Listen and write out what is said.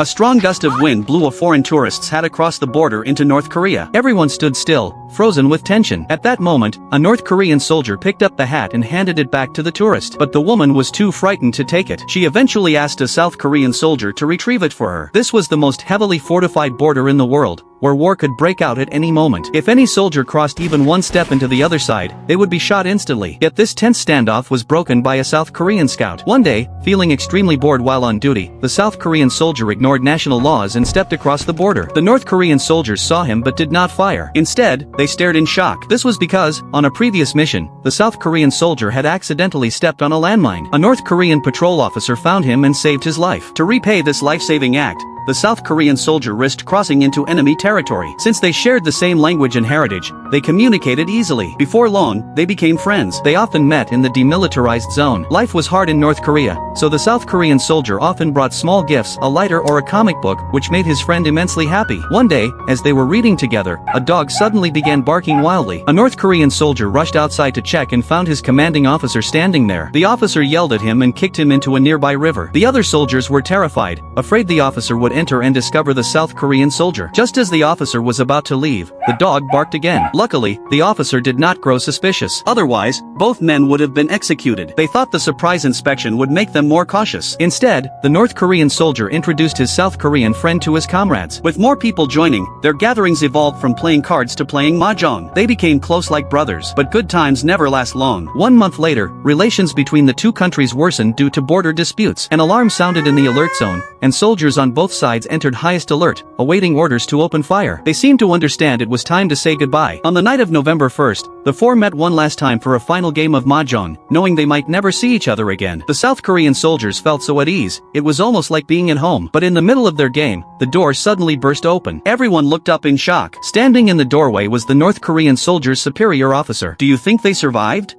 A strong gust of wind blew a foreign tourists hat across the border into North Korea. Everyone stood still, frozen with tension. At that moment, a North Korean soldier picked up the hat and handed it back to the tourist. But the woman was too frightened to take it. She eventually asked a South Korean soldier to retrieve it for her. This was the most heavily fortified border in the world, where war could break out at any moment. If any soldier crossed even one step into the other side, they would be shot instantly. Yet this tense standoff was broken by a South Korean scout. One day, feeling extremely bored while on duty, the South Korean soldier ignored national laws and stepped across the border. The North Korean soldiers saw him but did not fire. Instead, they stared in shock. This was because, on a previous mission, the South Korean soldier had accidentally stepped on a landmine. A North Korean patrol officer found him and saved his life. To repay this life-saving act, the South Korean soldier risked crossing into enemy territory. Since they shared the same language and heritage, they communicated easily. Before long, they became friends. They often met in the demilitarized zone. Life was hard in North Korea, so the South Korean soldier often brought small gifts, a lighter or a comic book, which made his friend immensely happy. One day, as they were reading together, a dog suddenly began barking wildly. A North Korean soldier rushed outside to check and found his commanding officer standing there. The officer yelled at him and kicked him into a nearby river. The other soldiers were terrified, afraid the officer would enter and discover the South Korean soldier. Just as the officer was about to leave, the dog barked again. Luckily, the officer did not grow suspicious. Otherwise, both men would have been executed. They thought the surprise inspection would make them more cautious. Instead, the North Korean soldier introduced his South Korean friend to his comrades. With more people joining, their gatherings evolved from playing cards to playing mahjong. They became close like brothers. But good times never last long. 1 month later, relations between the two countries worsened due to border disputes. An alarm sounded in the alert zone, and soldiers on both sides entered highest alert, awaiting orders to open fire. They seemed to understand it was time to say goodbye. On the night of November 1st, the four met one last time for a final game of mahjong, knowing they might never see each other again. The South Korean soldiers felt so at ease, it was almost like being at home. But in the middle of their game, the door suddenly burst open. Everyone looked up in shock. Standing in the doorway was the North Korean soldier's superior officer. Do you think they survived?